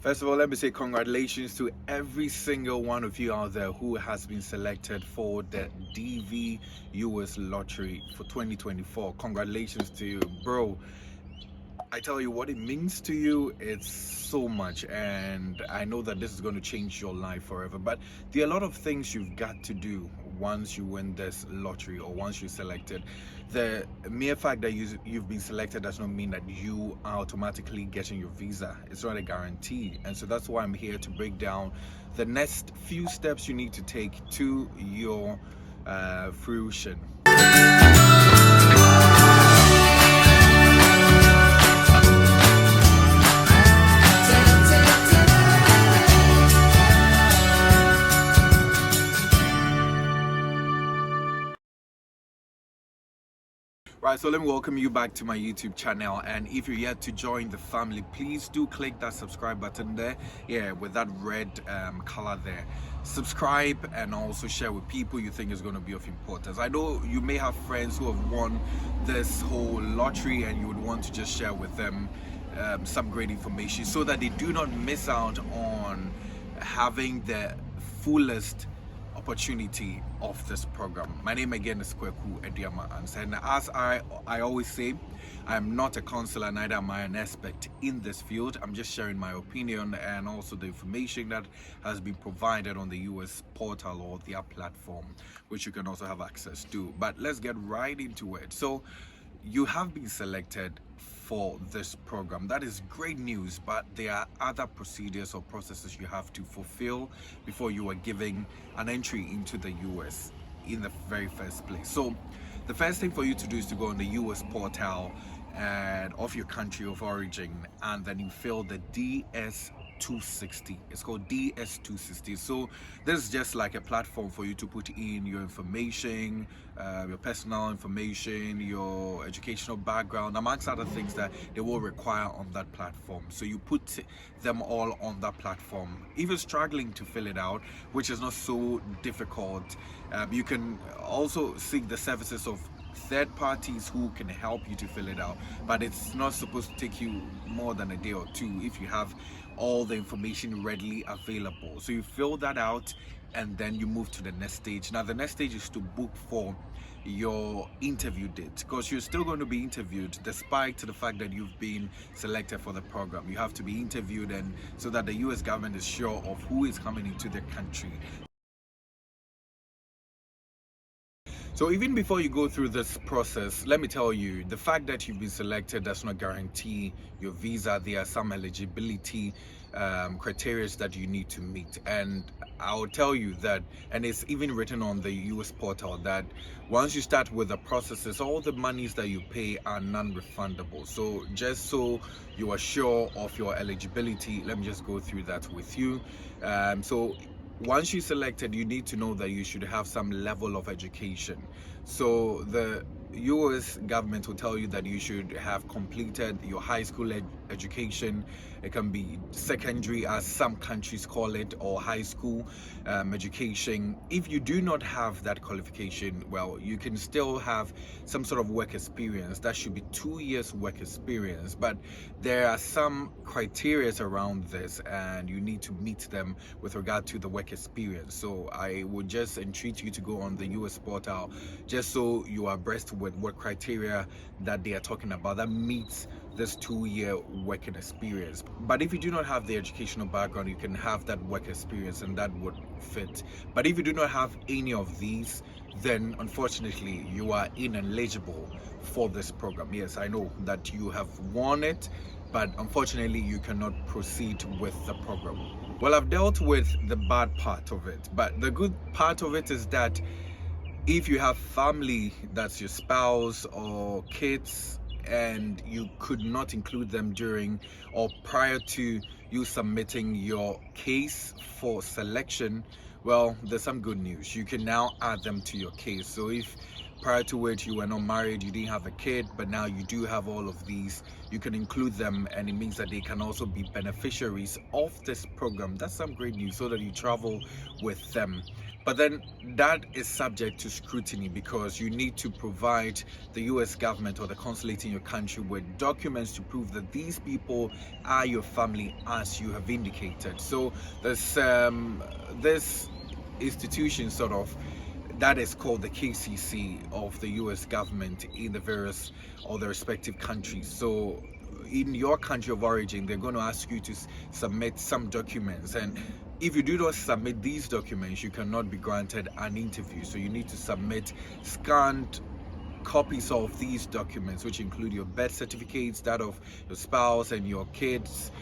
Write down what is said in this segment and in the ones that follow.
First of all, let me say congratulations to every single one of you out there who has been selected for the DV US lottery for 2024. Congratulations to you, bro. I tell you what it means to you, it's so much, and I know that this is going to change your life forever. But there are a lot of things you've got to do once you win this lottery or once you're selected. The mere fact that you've been selected does not mean that you are automatically getting your visa. It's not a guarantee, and so that's why I'm here to break down the next few steps you need to take to your fruition. Right, so let me welcome you back to my YouTube channel, and if you're yet to join the family, please do click that subscribe button there, with that red color there. Subscribe and also share with people you think is going to be of importance. I know you may have friends who have won this whole lottery and you would want to just share with them some great information so that they do not miss out on having the fullest opportunity of this program. My name again is Kweku Ediama, and as I always say, I am not a counselor, neither am I an expert in this field. I'm just sharing my opinion and also the information that has been provided on the US portal or their platform, which you can also have access to. But let's get right into it. So you have been selected for this program. That is great news, but there are other procedures or processes you have to fulfill before you are given an entry into the US in the very first place. So the first thing for you to do is to go on the US portal and of your country of origin, and then you fill the DS260. It's called DS260. So this is just like a platform for you to put in your information, your personal information, your educational background, amongst other things that they will require on that platform. So you put them all on that platform. If you're struggling to fill it out, which is not so difficult, you can also seek the services of third parties who can help you to fill it out, but it's not supposed to take you more than a day or two if you have all the information readily available. So you fill that out and then you move to the next stage. Now the next stage is to book for your interview date, because you're still going to be interviewed despite the fact that you've been selected for the program. You have to be interviewed, and so that the US government is sure of who is coming into the country. So even before you go through this process, let me tell you, the fact that you've been selected does not guarantee your visa. There are some eligibility criteria that you need to meet, and I'll tell you that, and it's even written on the US portal, that once you start with the processes, all the monies that you pay are non-refundable. So just so you are sure of your eligibility, let me just go through that with you. So once you're selected, you need to know that you should have some level of education. So the US government will tell you that you should have completed your high school education. It can be secondary, as some countries call it, or high school education. If you do not have that qualification, well, you can still have some sort of work experience. That should be 2 years work experience, but there are some criteria around this and you need to meet them with regard to the work experience. So I would just entreat you to go on the US portal just so you are abreast with what criteria that they are talking about that meets this 2-year working experience. But if you do not have the educational background, you can have that work experience and that would fit. But if you do not have any of these, then unfortunately you are ineligible for this program. Yes, I know that you have won it, but unfortunately you cannot proceed with the program. Well, I've dealt with the bad part of it, but the good part of it is that if you have family, that's your spouse or kids, and you could not include them during or prior to you submitting your case for selection, well, there's some good news. You can now add them to your case. So if prior to which you were not married, you didn't have a kid, but now you do have all of these, you can include them, and it means that they can also be beneficiaries of this program. That's some great news, so that you travel with them. But then that is subject to scrutiny, because you need to provide the US government or the consulate in your country with documents to prove that these people are your family, as you have indicated. So there's this institution sort of that is called the KCC of the US government in the various or the respective countries. So in your country of origin, they're going to ask you to submit some documents, and if you do not submit these documents, you cannot be granted an interview. So you need to submit scanned copies of these documents, which include your birth certificates, that of your spouse and your kids.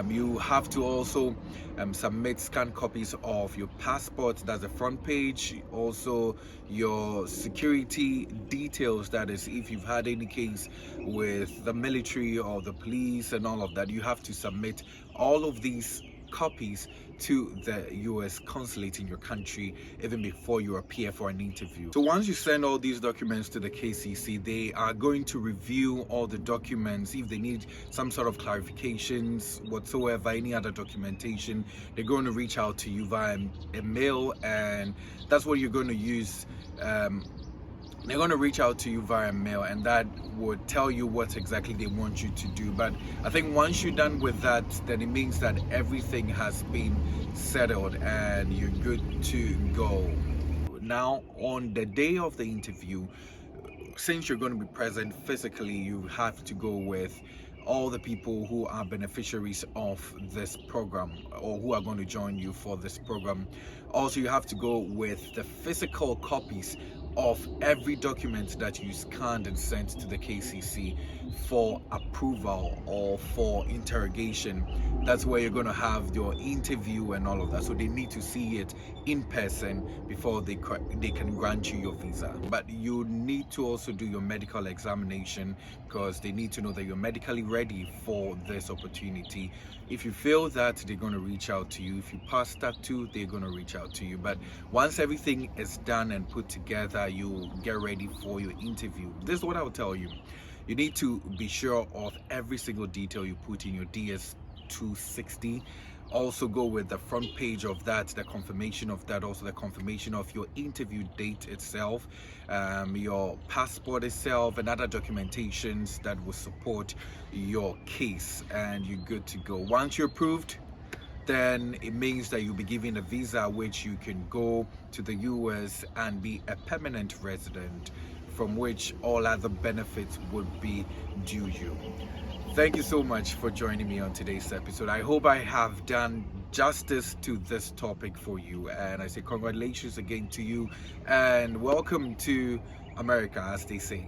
You have to also submit scanned copies of your passport, that's the front page, also your security details, that is if you've had any case with the military or the police and all of that. You have to submit all of these copies to the US consulate in your country even before you appear for an interview. So once you send all these documents to the KCC, they are going to review all the documents. If they need some sort of clarifications whatsoever, any other documentation, they're going to reach out to you via a mail, and that's what you're going to use. They're going to reach out to you via mail, and that would tell you what exactly they want you to do. But I think once you're done with that, then it means that everything has been settled and you're good to go. Now, on the day of the interview, since you're going to be present physically, you have to go with all the people who are beneficiaries of this program or who are going to join you for this program. Also, you have to go with the physical copies of every document that you scanned and sent to the KCC for approval or for interrogation. That's where you're going to have your interview and all of that. So they need to see it in person before they can grant you your visa. But you need to also do your medical examination, because they need to know that you're medically ready for this opportunity. If you fail that, they're going to reach out to you. If you pass that too, they're going to reach out to you. But once everything is done and put together, you get ready for your interview. This is what I will tell you. You need to be sure of every single detail you put in your DS-260. Also go with the front page of that, the confirmation of that, also the confirmation of your interview date itself, your passport itself, and other documentations that will support your case, and you're good to go. Once you're approved, then it means that you'll be given a visa which you can go to the US and be a permanent resident, from which all other benefits would be due you. Thank you so much for joining me on today's episode. I hope I have done justice to this topic for you, and I say congratulations again to you and welcome to America, as they say.